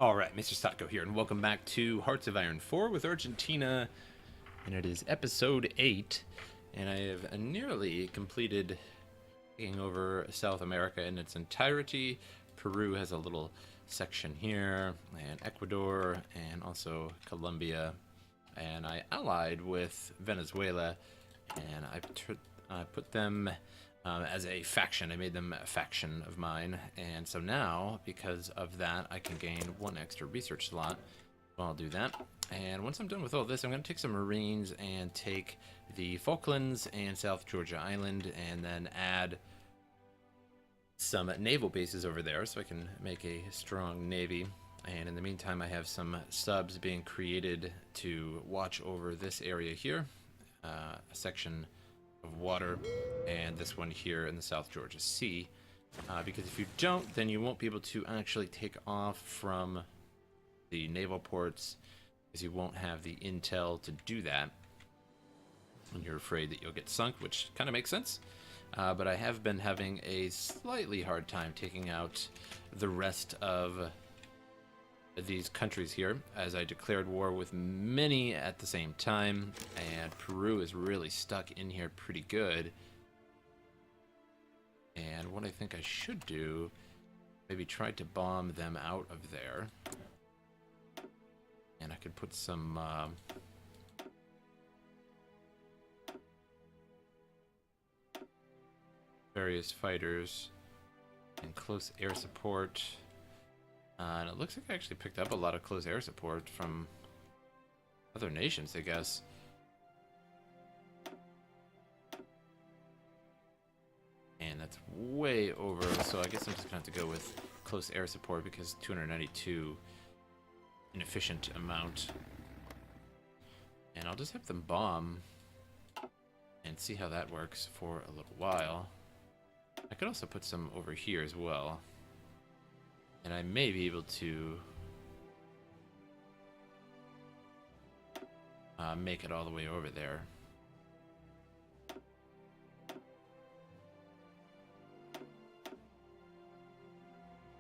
Alright, MrSotko here, and welcome back to Hearts of Iron 4 with Argentina, and it is episode 8, and I have nearly completed taking over South America in its entirety. Peru has a little section here, and Ecuador, and also Colombia, and I allied with Venezuela, and I put them as a faction. I made them a faction of mine, and so now, because of that, I can gain one extra research slot. So I'll do that, and once I'm done with all this, I'm going to take some Marines and take the Falklands and South Georgia Island, and then add some naval bases over there so I can make a strong navy. And in the meantime, I have some subs being created to watch over this area here, a section of water, and this one here in the South Georgia Sea, because if you don't, then you won't be able to actually take off from the naval ports, because you won't have the intel to do that, and you're afraid that you'll get sunk, which kind of makes sense. But I have been having a slightly hard time taking out the rest of these countries here, as I declared war with many at the same time, and Peru is really stuck in here pretty good. And what I think I should do, maybe try to bomb them out of there, and I could put some various fighters and close air support. And it looks like I actually picked up a lot of close air support from other nations, I guess. And that's way over, so I guess I'm just going to have to go with close air support, because 292, an efficient amount. And I'll just have them bomb and see how that works for a little while. I could also put some over here as well. And I may be able to make it all the way over there.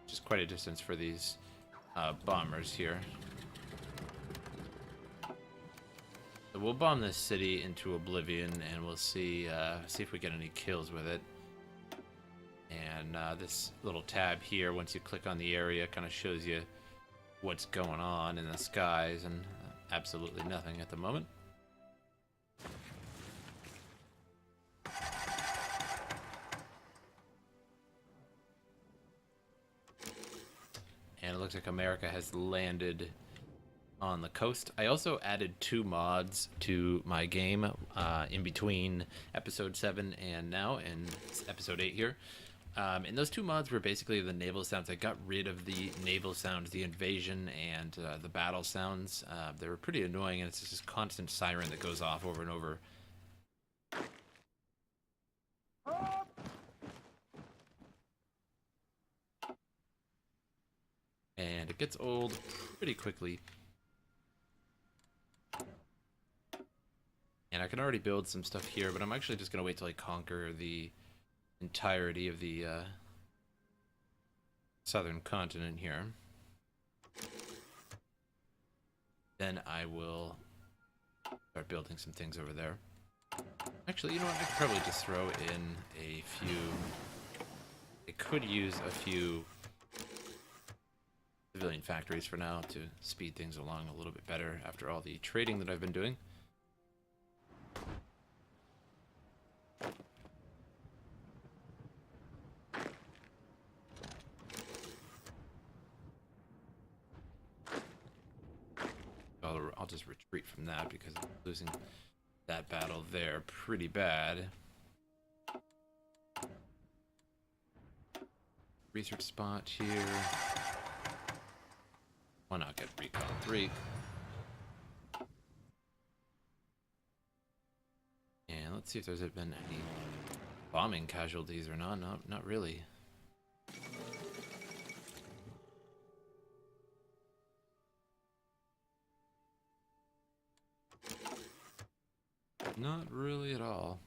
Which is quite a distance for these bombers here. So we'll bomb this city into oblivion, and we'll see if we get any kills with it. And this little tab here, once you click on the area, kind of shows you what's going on in the skies, and absolutely nothing at the moment. And it looks like America has landed on the coast. I also added 2 mods to my game in between episode 7 and now, in episode 8 here. And those 2 mods were basically the naval sounds. I got rid of the naval sounds, the invasion and the battle sounds. They were pretty annoying, and it's just this constant siren that goes off over and over. And it gets old pretty quickly. And I can already build some stuff here, but I'm actually just going to wait till I conquer the entirety of the southern continent here. Then I will start building some things over there. Actually, you know what? I could probably just throw in a few. I could use a few civilian factories for now to speed things along a little bit better after all the trading that I've been doing. I'll just retreat from that, because I'm losing that battle there pretty bad. Research spot here. Why not get recon 3? And let's see if there's been any bombing casualties or not. No, not really. Not really at all.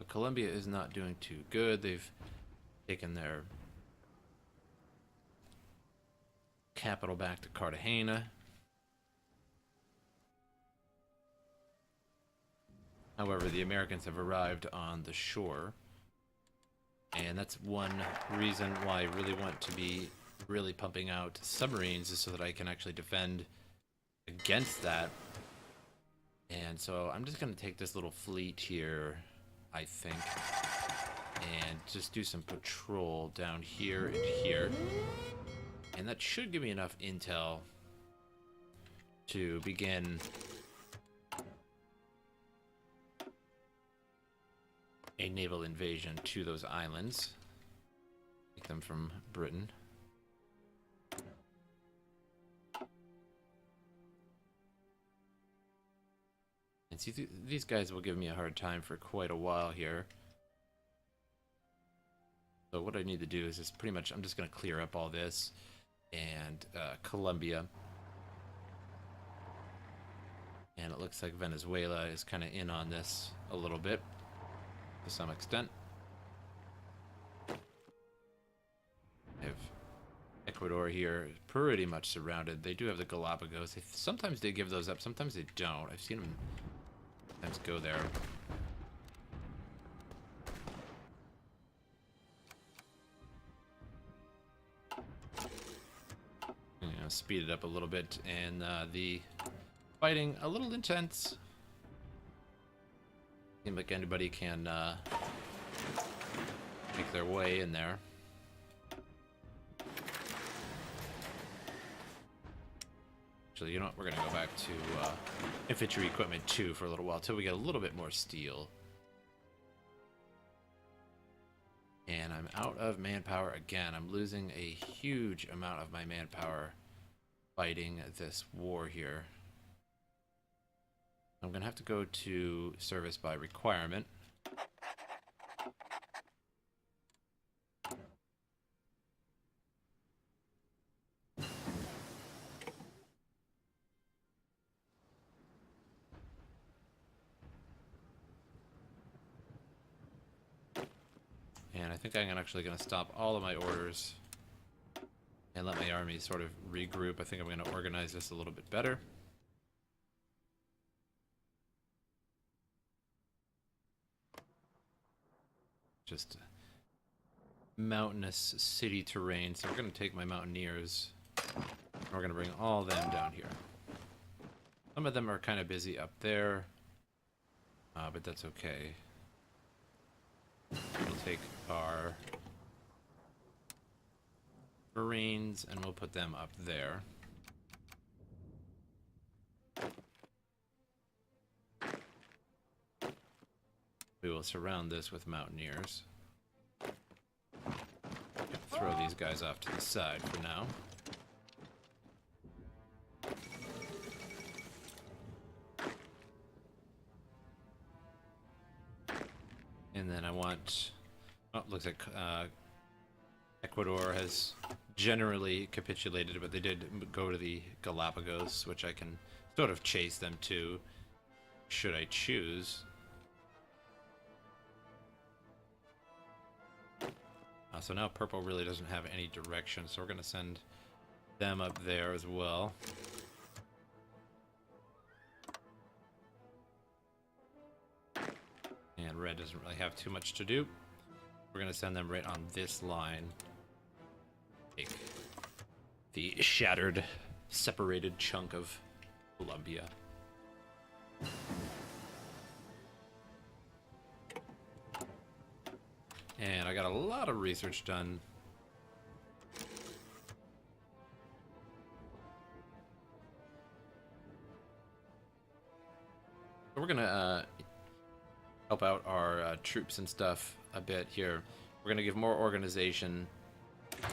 But Colombia is not doing too good. They've taken their capital back to Cartagena. However, the Americans have arrived on the shore. And that's one reason why I really want to be really pumping out submarines, is so that I can actually defend against that. And so I'm just going to take this little fleet here, I think, and just do some patrol down here and here. And that should give me enough intel to begin a naval invasion to those islands. Take them from Britain. And see, these guys will give me a hard time for quite a while here. So what I need to do is just pretty much, I'm just going to clear up all this. And Colombia. And it looks like Venezuela is kind of in on this a little bit, to some extent. I have Ecuador here, pretty much surrounded. They do have the Galapagos. Sometimes they give those up, sometimes they don't. I've seen them sometimes go there. You know, speed it up a little bit, and the fighting a little intense. Seems like anybody can make their way in there. Actually, you know what? We're gonna go back to infantry equipment 2 for a little while till we get a little bit more steel. And I'm out of manpower again. I'm losing a huge amount of my manpower fighting this war here. I'm gonna have to go to service by requirement. And I think I'm actually gonna stop all of my orders and let my army sort of regroup. I think I'm gonna organize this a little bit better. Just mountainous city terrain, so we're going to take my mountaineers and we're going to bring all of them down here. Some of them are kind of busy up there, but that's okay. We'll take our Marines and we'll put them up there. We will surround this with mountaineers. Throw these guys off to the side for now. And then I want... Oh, looks like Ecuador has generally capitulated, but they did go to the Galapagos, which I can sort of chase them to, should I choose. So now purple really doesn't have any direction, so we're going to send them up there as well. And red doesn't really have too much to do. We're going to send them right on this line. Take the shattered, separated chunk of Colombia. And I got a lot of research done. So we're gonna help out our troops and stuff a bit here. We're gonna give more organization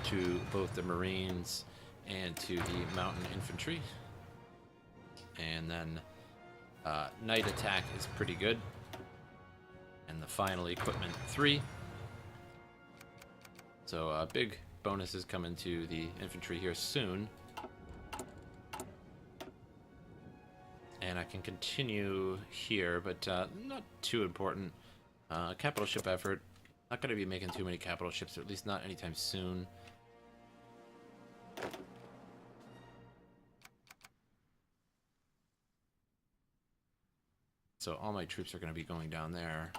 to both the Marines and to the mountain infantry. And then night attack is pretty good. And the final equipment 3. So big bonuses coming to the infantry here soon. And I can continue here, but not too important. Capital ship effort. Not going to be making too many capital ships, or at least not anytime soon. So all my troops are going to be going down there.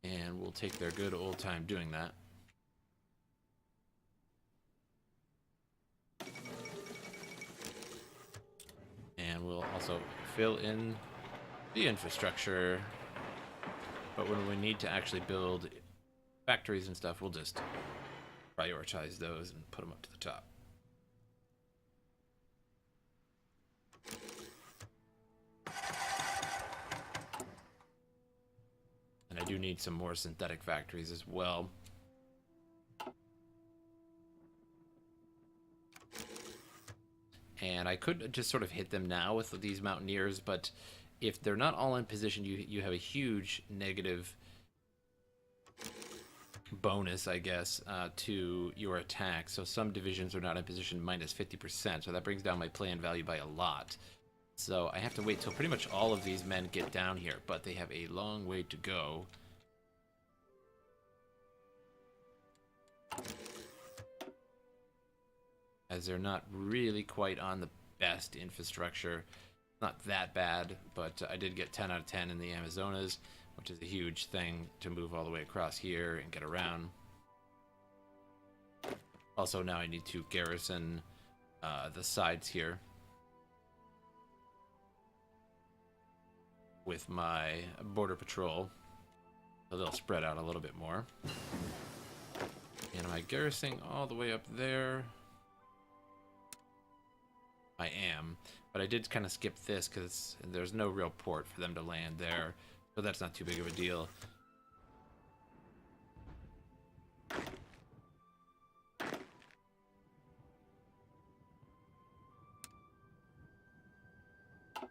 And we'll take their good old time doing that. And we'll also fill in the infrastructure. But when we need to actually build factories and stuff, we'll just prioritize those and put them up to the top. And I do need some more synthetic factories as well. And I could just sort of hit them now with these mountaineers, but if they're not all in position, you have a huge negative bonus, I guess, to your attack. So some divisions are not in position minus 50%, so that brings down my plan value by a lot. So I have to wait till pretty much all of these men get down here, but they have a long way to go. As they're not really quite on the best infrastructure. Not that bad, but I did get 10 out of 10 in the Amazonas, which is a huge thing to move all the way across here and get around. Also, now I need to garrison the sides here with my border patrol, so they'll spread out a little bit more. And am I garrisoning all the way up there? I am, but I did kind of skip this because there's no real port for them to land there, so that's not too big of a deal.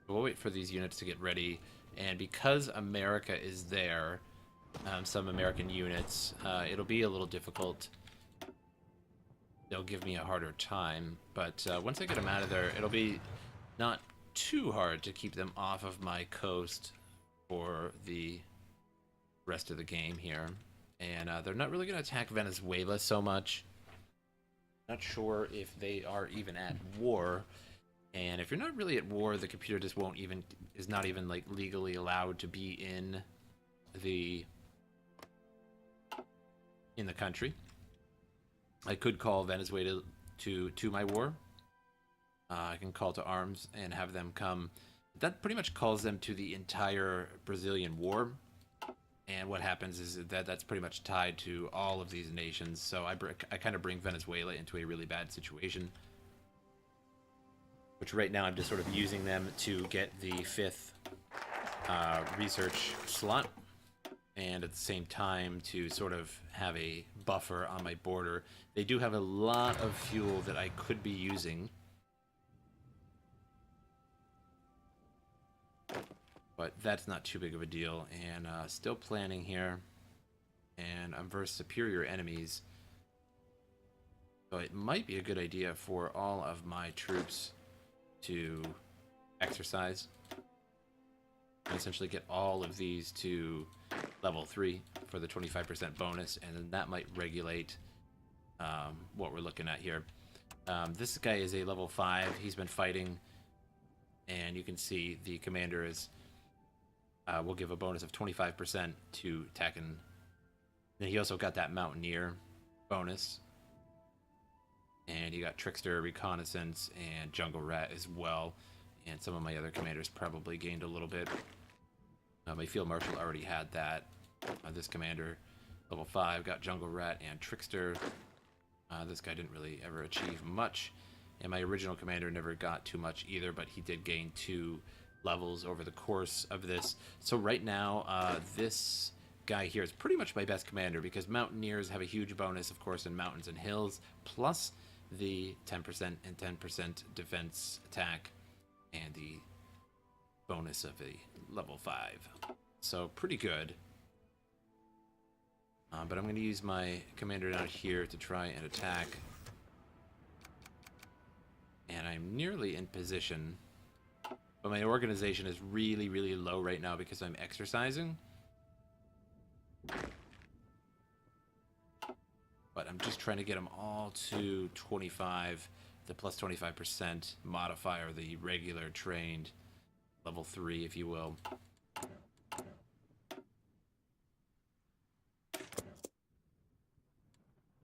We'll wait for these units to get ready, and because America is there, some American units, it'll be a little difficult. They'll give me a harder time, but once I get them out of there, it'll be not too hard to keep them off of my coast for the rest of the game here. And they're not really going to attack Venezuela so much. Not sure if they are even at war. And if you're not really at war, the computer just is not even like legally allowed to be in the country. I could call Venezuela to my war. I can call to arms and have them come. That pretty much calls them to the entire Brazilian war. And what happens is that that's pretty much tied to all of these nations. So I kind of bring Venezuela into a really bad situation. Which right now I'm just sort of using them to get the 5th research slot. And at the same time to sort of have a buffer on my border. They do have a lot of fuel that I could be using. But that's not too big of a deal. And still planning here. And I'm versus superior enemies. So it might be a good idea for all of my troops to exercise. And essentially get all of these to level 3 for the 25% bonus, and then that might regulate what we're looking at here. This guy is a level 5. He's been fighting, and you can see the commander is will give a bonus of 25% to attacking. Then he also got that mountaineer bonus, and you got trickster, reconnaissance, and jungle rat as well. And some of my other commanders probably gained a little bit. My field marshal already had that. This commander, level 5, got jungle rat and trickster. This guy didn't really ever achieve much. And my original commander never got too much either, but he did gain 2 levels over the course of this. So right now, this guy here is pretty much my best commander because mountaineers have a huge bonus, of course, in mountains and hills, plus the 10% and 10% defense attack and the bonus of a level 5. So pretty good. But I'm going to use my commander down here to try and attack. And I'm nearly in position. But my organization is really, really low right now because I'm exercising. But I'm just trying to get them all to 25, the plus 25% modifier, the regular trained level 3, if you will.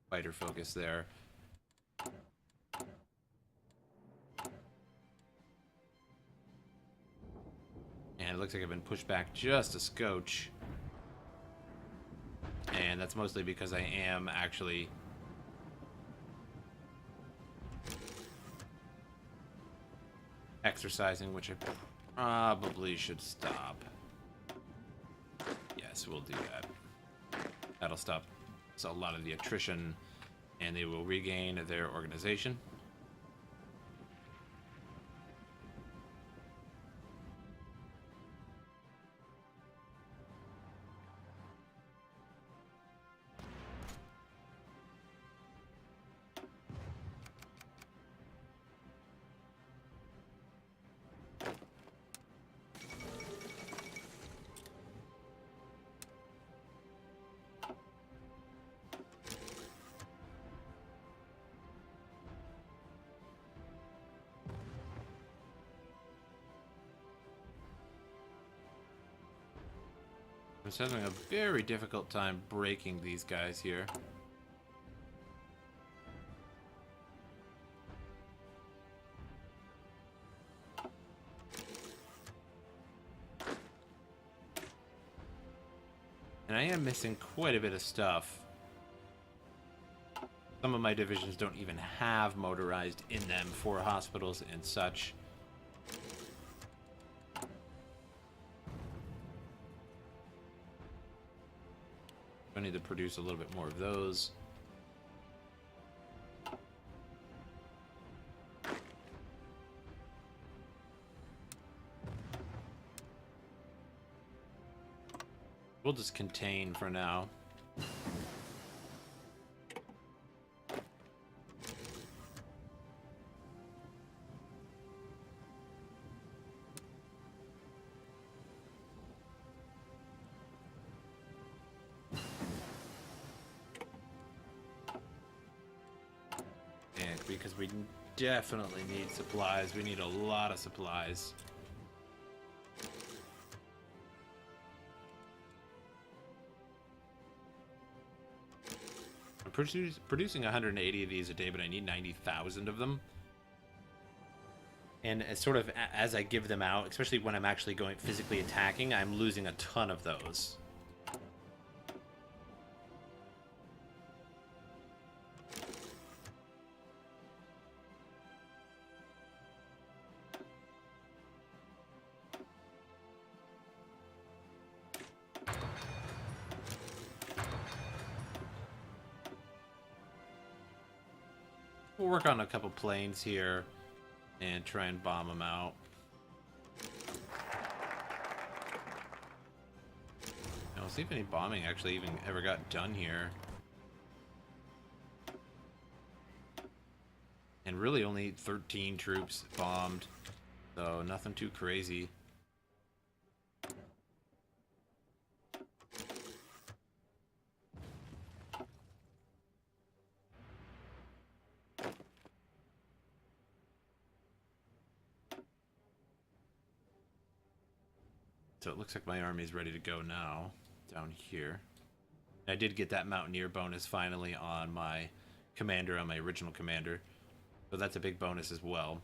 Fighter focus there. And it looks like I've been pushed back just a scotch. And that's mostly because I am actually exercising, which I probably should stop. Yes, we'll do that. That'll stop a lot of the attrition, and they will regain their organization. I'm just having a very difficult time breaking these guys here. And I am missing quite a bit of stuff. Some of my divisions don't even have motorized in them for hospitals and such. I need to produce a little bit more of those. We'll just contain for now. Because we definitely need supplies. We need a lot of supplies. I'm producing 180 of these a day, but I need 90,000 of them. And as sort of as I give them out, especially when I'm actually going physically attacking, I'm losing a ton of those. We'll work on a couple planes here and try and bomb them out. And we'll see if any bombing actually even ever got done here. And really only 13 troops bombed, so nothing too crazy. So it looks like my army is ready to go now, down here. I did get that Mountaineer bonus finally on my commander, on my original commander. So that's a big bonus as well.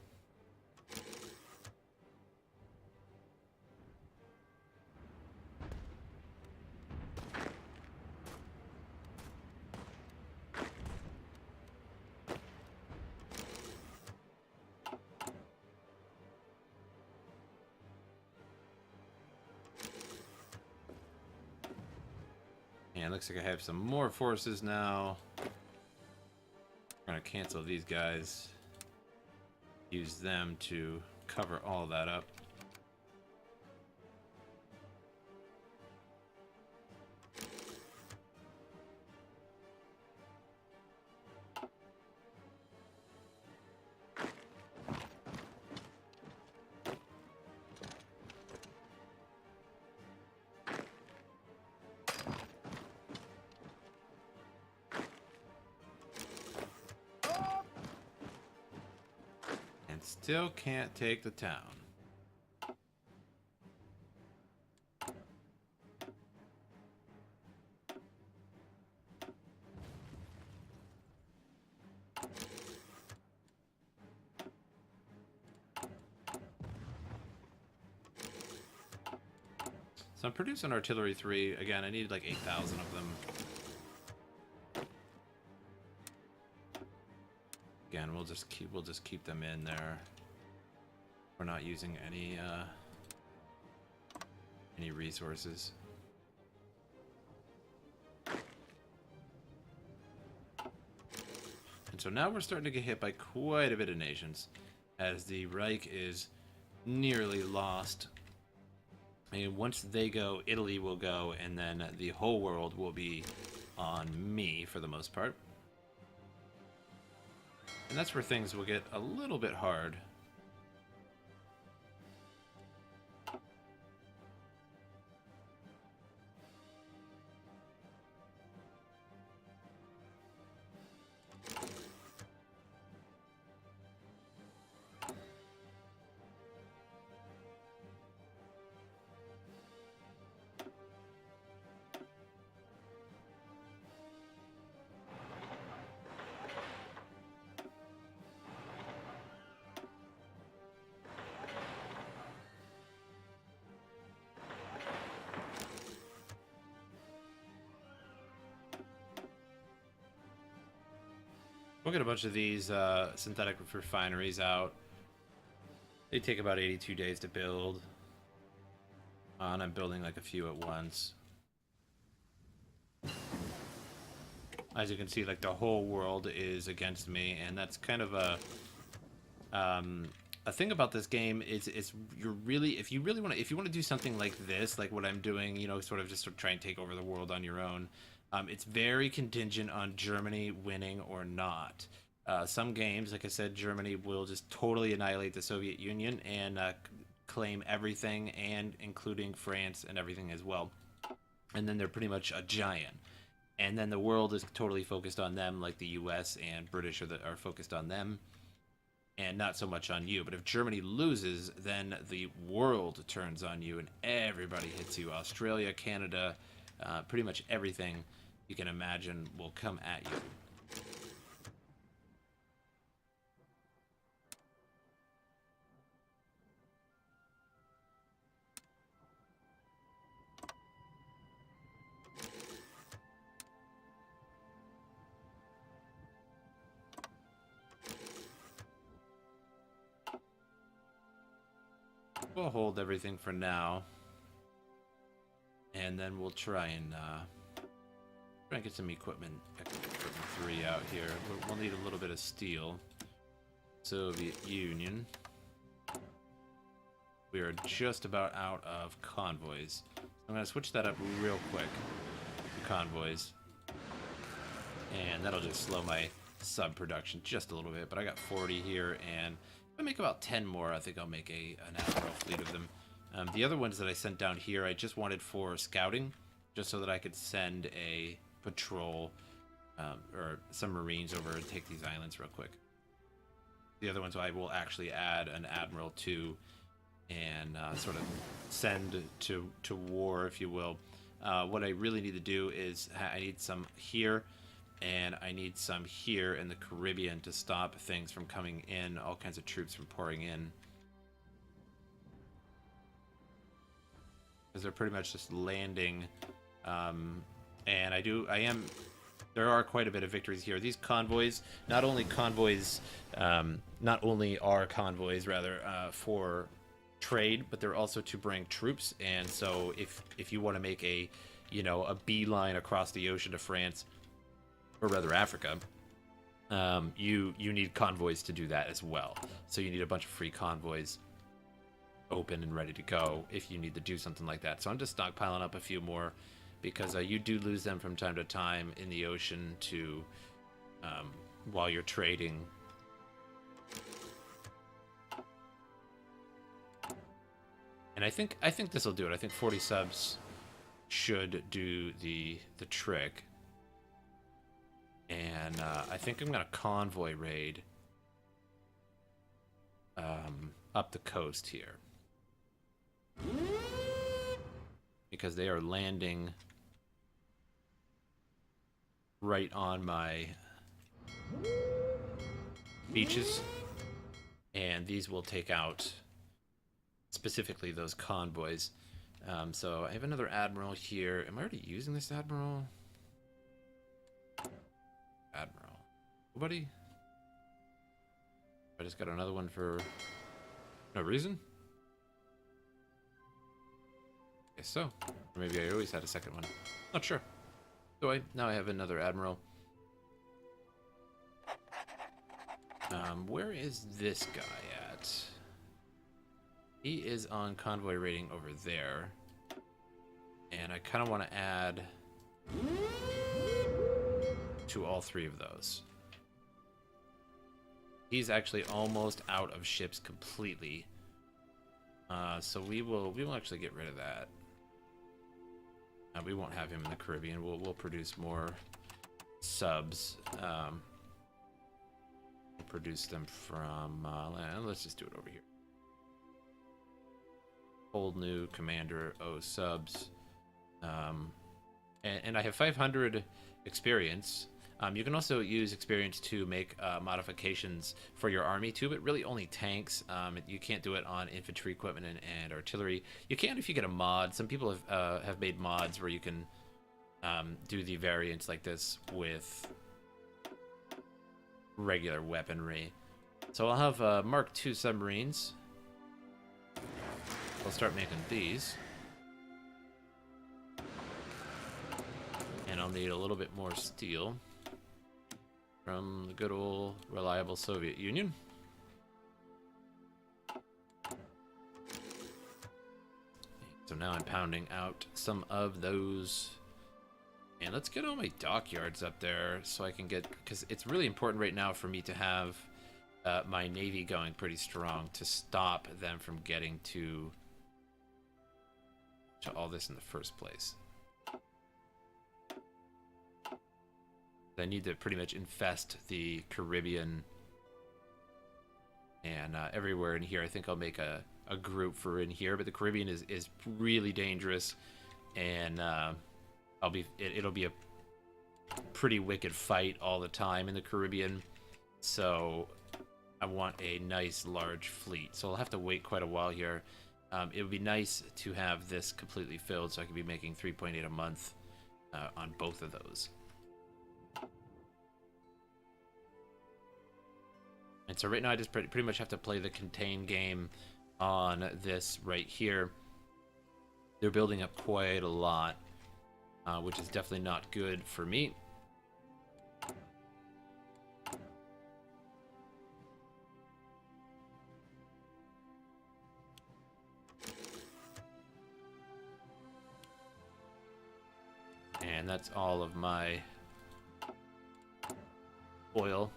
And looks like I have some more forces now. I'm gonna cancel these guys. Use them to cover all that up. still can't take the town. So I'm producing artillery 3. Again, I need like 8,000 of them. Again, we'll just keep them in there. We're not using any resources. And so now we're starting to get hit by quite a bit of nations, as the Reich is nearly lost. I mean, once they go, Italy will go, and then the whole world will be on me for the most part. And that's where things will get a little bit hard. We'll get a bunch of these synthetic refineries out. They take about 82 days to build. And I'm building like a few at once. As you can see, like the whole world is against me, and that's kind of a thing about this game is you're really if you want to do something like this, like what I'm doing, you know, sort of just try and take over the world on your own. It's very contingent on Germany winning or not. Some games, like I said, Germany will just totally annihilate the Soviet Union and claim everything, and including France and everything as well. And then they're pretty much a giant. And then the world is totally focused on them, like the US and British are focused on them, and not so much on you. But if Germany loses, then the world turns on you and everybody hits you. Australia, Canada, pretty much everything you can imagine will come at you. We'll hold everything for now, and then we'll try and get some equipment 3 out here. We'll need a little bit of steel. Soviet Union. We are just about out of convoys. I'm going to switch that up real quick to convoys, and that'll just slow my sub production just a little bit. But I got 40 here, and if I make about 10 more, I think I'll make an admiral fleet of them. The other ones that I sent down here, I just wanted for scouting, just so that I could send a patrol or some Marines over and take these islands real quick. The other ones I will actually add an admiral to and sort of send to war, if you will. What I really need to do is I need some here, and I need some here in the Caribbean to stop things from coming in, all kinds of troops from pouring in. Because they're pretty much just landing. And there are quite a bit of victories here. These convoys, not only are convoys for trade, but they're also to bring troops. And so if you want to make a beeline across the ocean to France, or rather Africa, you need convoys to do that as well. So you need a bunch of free convoys open and ready to go if you need to do something like that. So I'm just stockpiling up a few more, because you do lose them from time to time in the ocean to while you're trading. And I think this will do it. I think 40 subs should do the trick. And I think I'm gonna convoy raid up the coast here. Because they are landing right on my beaches. And these will take out specifically those convoys. So I have another admiral here. Am I already using this admiral? Admiral. Nobody? I just got another one for no reason? Guess so. Or maybe I always had a second one. Not sure. So now I have another admiral. Where is this guy at? He is on convoy rating over there. And I kind of want to add to all three of those. He's actually almost out of ships completely. So we will actually get rid of that. We won't have him in the Caribbean. We'll produce more subs. We'll produce them from land. Let's just do it over here. Old new commander, subs. And I have 500 experience. You can also use experience to make modifications for your army too, but really only tanks. You can't do it on infantry equipment and artillery. You can if you get a mod. Some people have made mods where you can do the variants like this with regular weaponry. So I'll have Mark II submarines. I'll start making these. And I'll need a little bit more steel from the good old reliable Soviet Union. So now I'm pounding out some of those. And let's get all my dockyards up there so I can get, because it's really important right now for me to have my Navy going pretty strong to stop them from getting to all this in the first place. I need to pretty much infest the Caribbean and everywhere in here. I think I'll make a group for in here, but the Caribbean is really dangerous, and it'll be a pretty wicked fight all the time in the Caribbean. So I want a nice large fleet. So I'll have to wait quite a while here. It would be nice to have this completely filled so I could be making 3.8 a month on both of those. And so right now I just pretty much have to play the contain game on this right here. They're building up quite a lot, which is definitely not good for me. And that's all of my oil.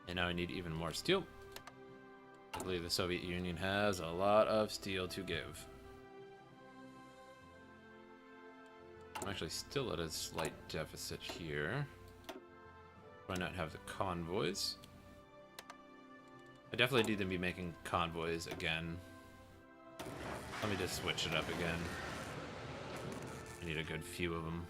And now I need even more steel. I believe the Soviet Union has a lot of steel to give. I'm actually still at a slight deficit here. Why not have the convoys? I definitely need to be making convoys again. Let me just switch it up again. I need a good few of them.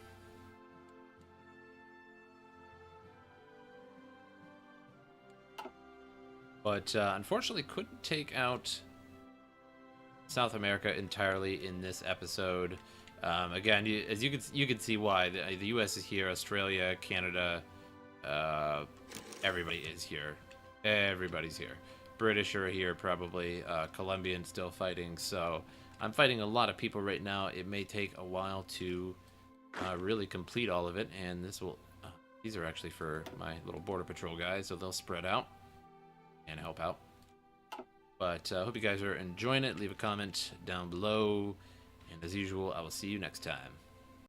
But unfortunately couldn't take out South America entirely in this episode. Again, as you can see why. The U.S. is here, Australia, Canada, everybody is here. Everybody's here. British are here probably. Colombian still fighting. So I'm fighting a lot of people right now. It may take a while to really complete all of it. And this will. These are actually for my little border patrol guys, so they'll spread out and help out. But I hope you guys are enjoying it. Leave a comment down below. And as usual, I will see you next time.